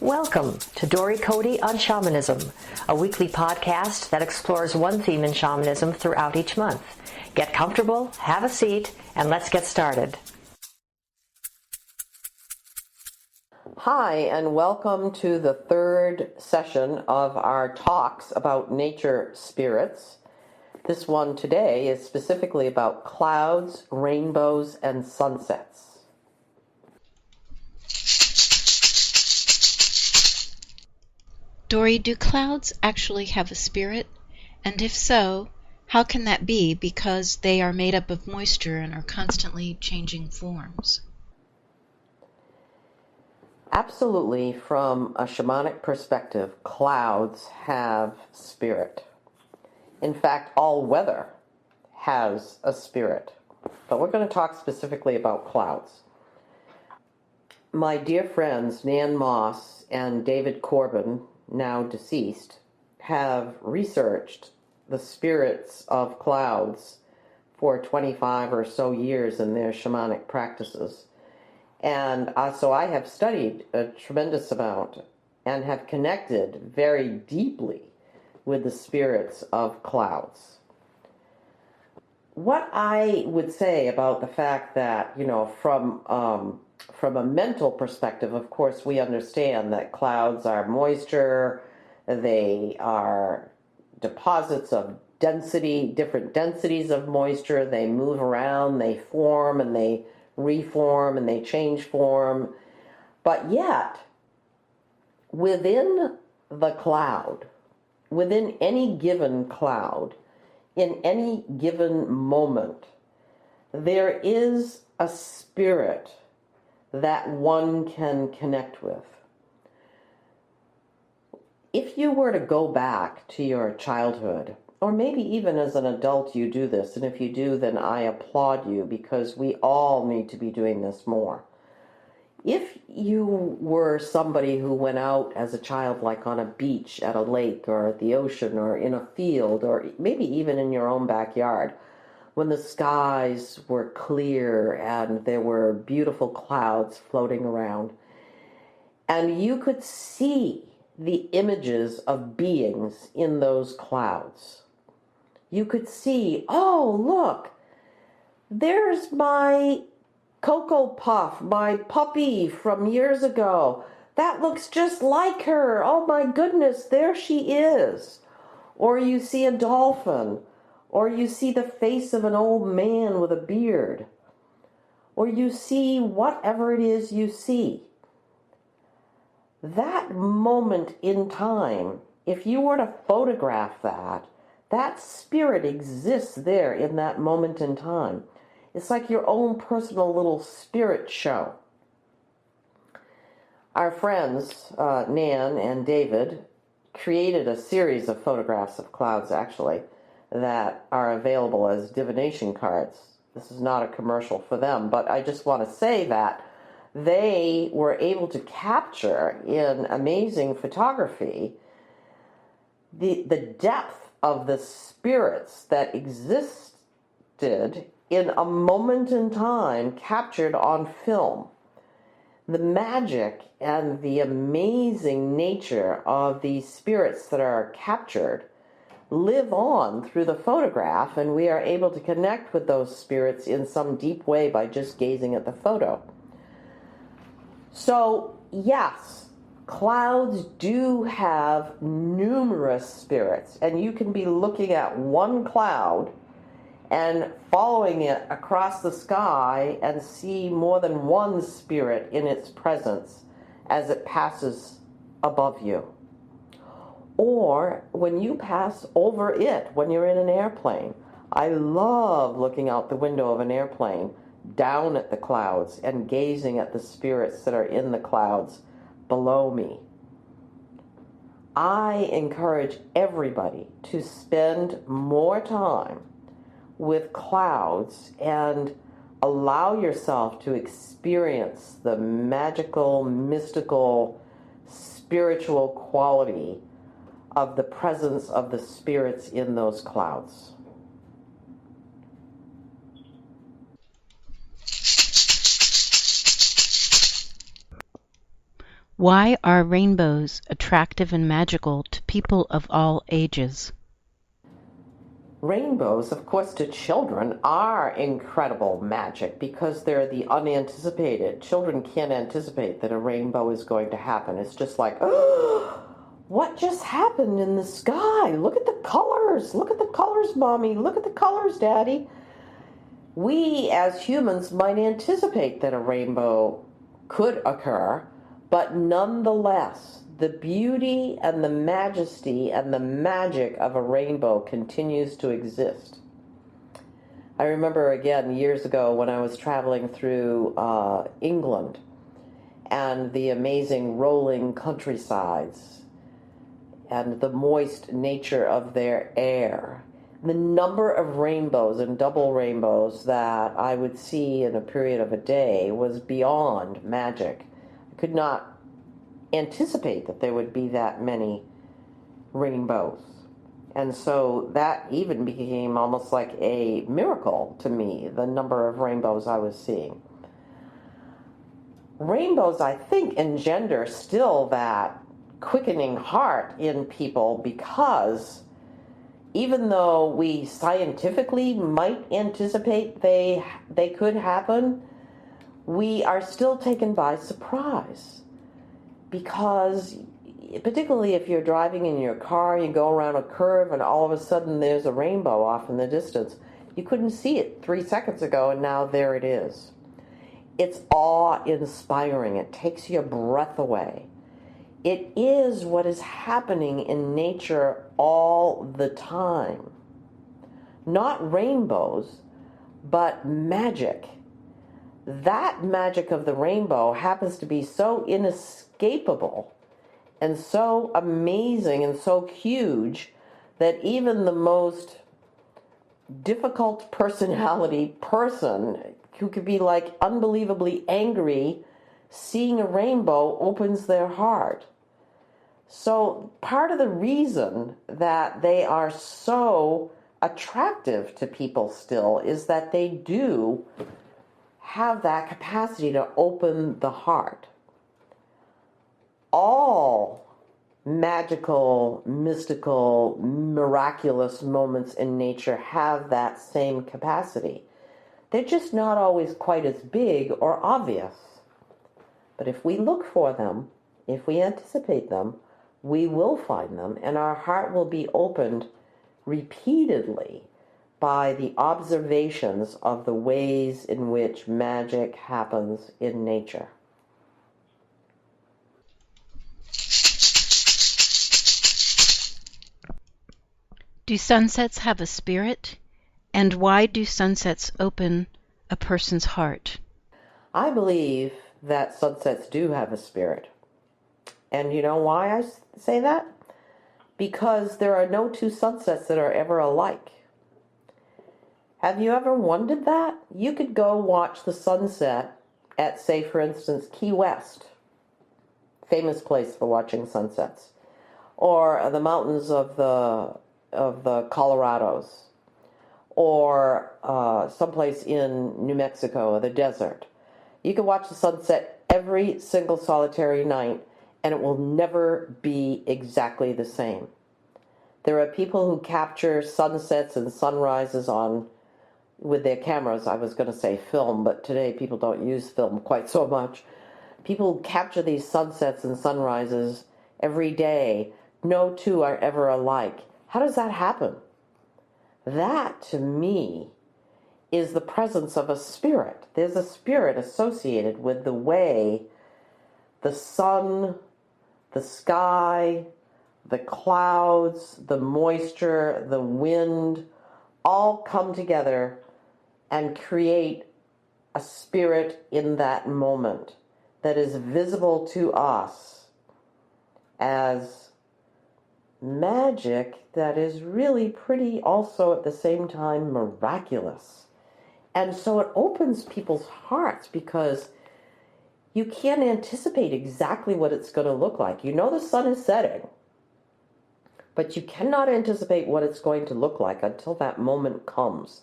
Welcome to Dory Cote on Shamanism, a weekly podcast that explores one theme in shamanism throughout each month. Get comfortable, have a seat, and let's get started. Hi, and welcome to the third session of our talks about nature spirits. This one today is specifically about clouds, rainbows, and sunsets. Dory, do clouds actually have a spirit? And if so, how can that be, because they are made up of moisture and are constantly changing forms? Absolutely, from a shamanic perspective, clouds have spirit. In fact, all weather has a spirit. But we're going to talk specifically about clouds. My dear friends Nan Moss and David Corbin, now deceased, have researched the spirits of clouds for 25 or so years in their shamanic practices. And so I have studied a tremendous amount and have connected very deeply with the spirits of clouds. What I would say about the fact that, from a mental perspective, of course, we understand that clouds are moisture, they are deposits of density, different densities of moisture, they move around, they form and they reform and they change form. But yet, within the cloud, within any given cloud, in any given moment, there is a spirit that one can connect with. If you were to go back to your childhood, or maybe even as an adult you do this, and if you do, then I applaud you, because we all need to be doing this more. If you were somebody who went out as a child, like on a beach, at a lake, or at the ocean, or in a field, or maybe even in your own backyard, when the skies were clear and there were beautiful clouds floating around, and you could see the images of beings in those clouds. You could see, oh, look, there's my Cocoa Puff, my puppy from years ago. That looks just like her. Oh my goodness, there she is. Or you see a dolphin. Or you see the face of an old man with a beard. Or you see whatever it is you see. That moment in time, if you were to photograph that, that spirit exists there in that moment in time. It's like your own personal little spirit show. Our friends, Nan and David, created a series of photographs of clouds, actually, that are available as divination cards. This is not a commercial for them, but I just want to say that they were able to capture in amazing photography the depth of the spirits that existed in a moment in time captured on film. The magic and the amazing nature of these spirits that are captured live on through the photograph, and we are able to connect with those spirits in some deep way by just gazing at the photo. So, yes, clouds do have numerous spirits, and you can be looking at one cloud and following it across the sky and see more than one spirit in its presence as it passes above you. Or when you pass over it when you're in an airplane. I love looking out the window of an airplane down at the clouds and gazing at the spirits that are in the clouds below me. I encourage everybody to spend more time with clouds and allow yourself to experience the magical, mystical, spiritual quality of the presence of the spirits in those clouds. Why are rainbows attractive and magical to people of all ages? Rainbows, of course, to children are incredible magic because they're the unanticipated. Children can't anticipate that a rainbow is going to happen. It's just like, oh, what just happened in the sky? Look at the colors. Look at the colors, Mommy. Look at the colors, Daddy. We as humans might anticipate that a rainbow could occur, but nonetheless, the beauty and the majesty and the magic of a rainbow continues to exist. I remember again years ago when I was traveling through England and the amazing rolling countrysides and the moist nature of their air. The number of rainbows and double rainbows that I would see in a period of a day was beyond magic. I could not anticipate that there would be that many rainbows. And so that even became almost like a miracle to me, the number of rainbows I was seeing. Rainbows, I think, engender still that quickening heart in people because even though we scientifically might anticipate they could happen, we are still taken by surprise. Because particularly if you're driving in your car, you go around a curve and all of a sudden there's a rainbow off in the distance. You couldn't see it 3 seconds ago and now there it is. It's awe-inspiring. It takes your breath away. It is what is happening in nature all the time. Not rainbows, but magic. That magic of the rainbow happens to be so inescapable and so amazing and so huge that even the most difficult personality person who could be like unbelievably angry, seeing a rainbow opens their heart. So part of the reason that they are so attractive to people still is that they do have that capacity to open the heart. All magical, mystical, miraculous moments in nature have that same capacity. They're just not always quite as big or obvious. But if we look for them, if we anticipate them, we will find them, and our heart will be opened repeatedly by the observations of the ways in which magic happens in nature. Do sunsets have a spirit? And why do sunsets open a person's heart? I believe that sunsets do have a spirit. And you know why I say that? Because there are no two sunsets that are ever alike. Have you ever wondered that? You could go watch the sunset at, say, for instance, Key West, famous place for watching sunsets, or the mountains of the Colorados, or someplace in New Mexico, or the desert. You can watch the sunset every single solitary night, and it will never be exactly the same. There are people who capture sunsets and sunrises with their cameras. I was going to say film, but today people don't use film quite so much. People who capture these sunsets and sunrises every day. No two are ever alike. How does that happen? That, to me, is the presence of a spirit. There's a spirit associated with the way the sun, the sky, the clouds, the moisture, the wind, all come together and create a spirit in that moment that is visible to us as magic that is really pretty, also at the same time miraculous. And so it opens people's hearts because you can't anticipate exactly what it's going to look like. You know the sun is setting, but you cannot anticipate what it's going to look like until that moment comes.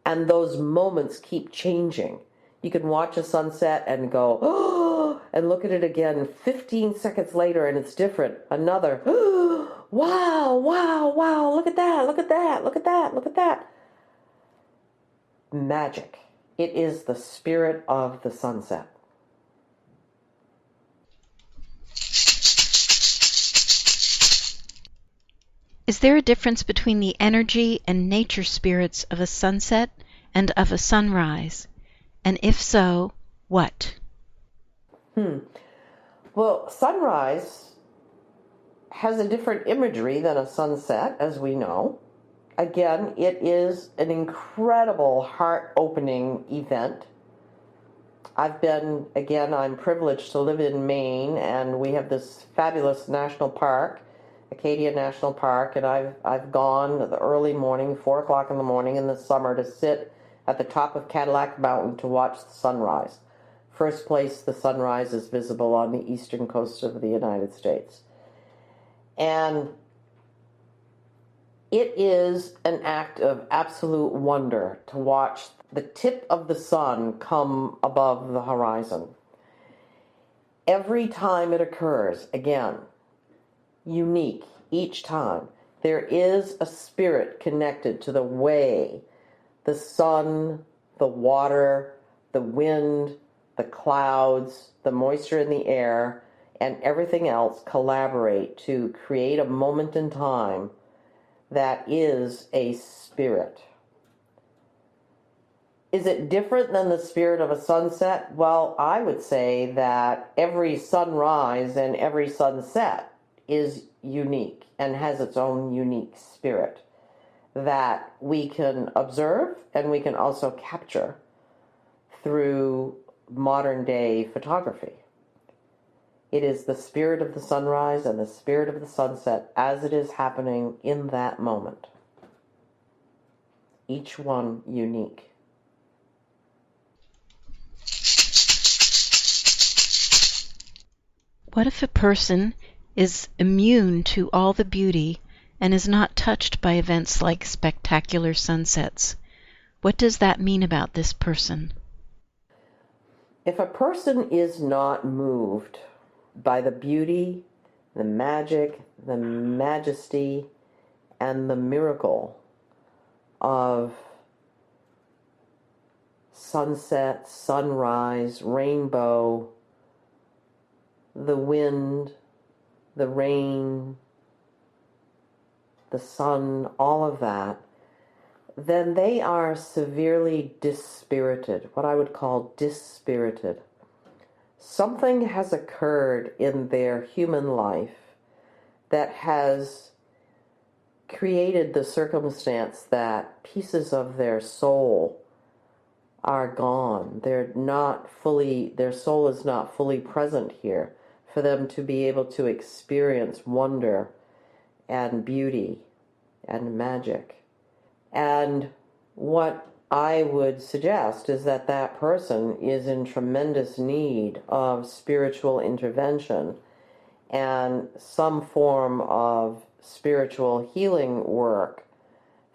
And those moments keep changing. You can watch a sunset and go, oh, and look at it again 15 seconds later and it's different. Another, wow, wow, wow, look at that, look at that, look at that, look at that. Magic. It is the spirit of the sunset. Is there a difference between the energy and nature spirits of a sunset and of a sunrise? And if so, what? Well, sunrise has a different imagery than a sunset, as we know. Again, it is an incredible heart-opening event. I'm privileged to live in Maine, and we have this fabulous national park, Acadia National Park, and I've gone the early morning, 4 o'clock in the morning in the summer, to sit at the top of Cadillac Mountain to watch the sunrise. First place the sunrise is visible on the eastern coast of the United States. And it is an act of absolute wonder to watch the tip of the sun come above the horizon. Every time it occurs, again, unique each time, there is a spirit connected to the way the sun, the water, the wind, the clouds, the moisture in the air, and everything else collaborate to create a moment in time that is a spirit. Is it different than the spirit of a sunset? Well, I would say that every sunrise and every sunset is unique and has its own unique spirit that we can observe and we can also capture through modern day photography. It is the spirit of the sunrise and the spirit of the sunset as it is happening in that moment. Each one unique. What if a person is immune to all the beauty and is not touched by events like spectacular sunsets? What does that mean about this person? If a person is not moved by the beauty, the magic, the majesty, and the miracle of sunset, sunrise, rainbow, the wind, the rain, the sun, all of that, then they are severely dispirited, what I would call dispirited. Something has occurred in their human life that has created the circumstance that pieces of their soul are gone. Their soul is not fully present here for them to be able to experience wonder and beauty and magic. And what I would suggest is that that person is in tremendous need of spiritual intervention and some form of spiritual healing work.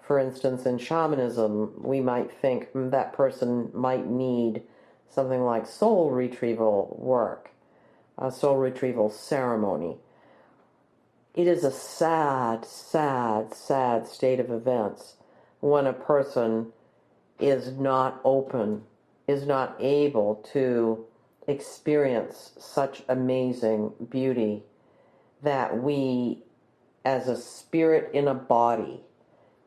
For instance, in shamanism, we might think that person might need something like soul retrieval work, a soul retrieval ceremony. It is a sad, sad, sad state of events when a person is not open, is not able to experience such amazing beauty that we, as a spirit in a body,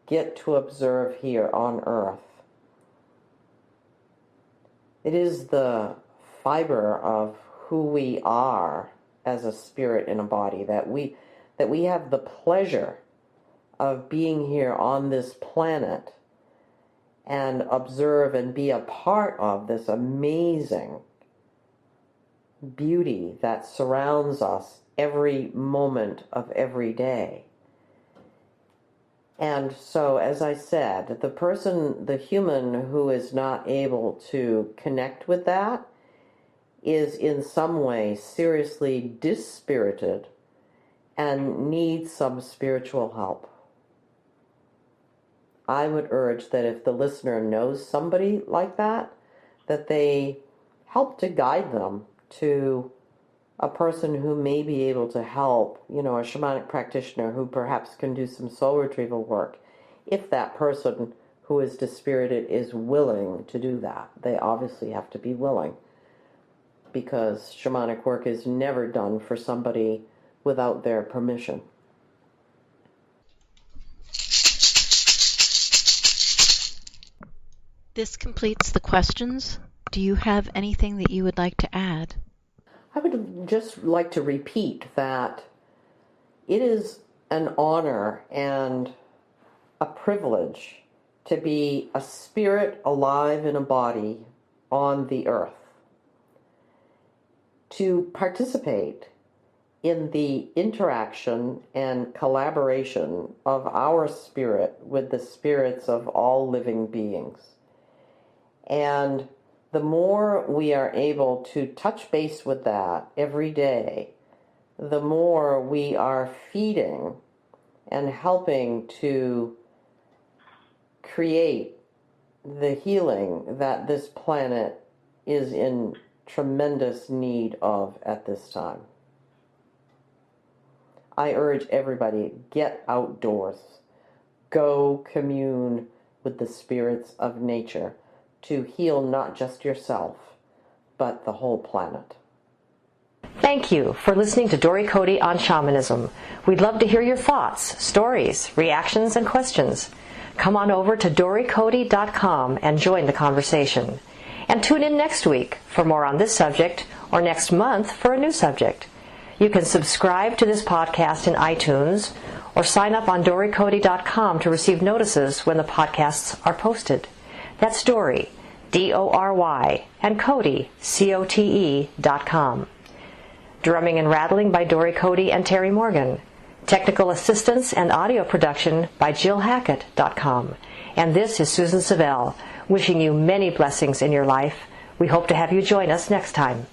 get to observe here on earth. It is the fiber of who we are as a spirit in a body, that we have the pleasure of being here on this planet and observe and be a part of this amazing beauty that surrounds us every moment of every day. And so, as I said, the human who is not able to connect with that is in some way seriously dispirited and needs some spiritual help. I would urge that if the listener knows somebody like that, that they help to guide them to a person who may be able to help, a shamanic practitioner who perhaps can do some soul retrieval work, if that person who is dispirited is willing to do that. They obviously have to be willing, because shamanic work is never done for somebody without their permission. This completes the questions. Do you have anything that you would like to add? I would just like to repeat that it is an honor and a privilege to be a spirit alive in a body on the earth, to participate in the interaction and collaboration of our spirit with the spirits of all living beings. And the more we are able to touch base with that every day, the more we are feeding and helping to create the healing that this planet is in tremendous need of at this time. I urge everybody, get outdoors. Go commune with the spirits of nature to heal not just yourself, but the whole planet. Thank you for listening to Dory Cote on Shamanism. We'd love to hear your thoughts, stories, reactions, and questions. Come on over to dorycote.com and join the conversation. And tune in next week for more on this subject, or next month for a new subject. You can subscribe to this podcast in iTunes or sign up on dorycote.com to receive notices when the podcasts are posted. That's Dory, D-O-R-Y, and Cote, C-O-T-E.com. Drumming and rattling by Dory Cote and Terry Morgan. Technical assistance and audio production by JillHackett.com. And this is Susan Savelle, wishing you many blessings in your life. We hope to have you join us next time.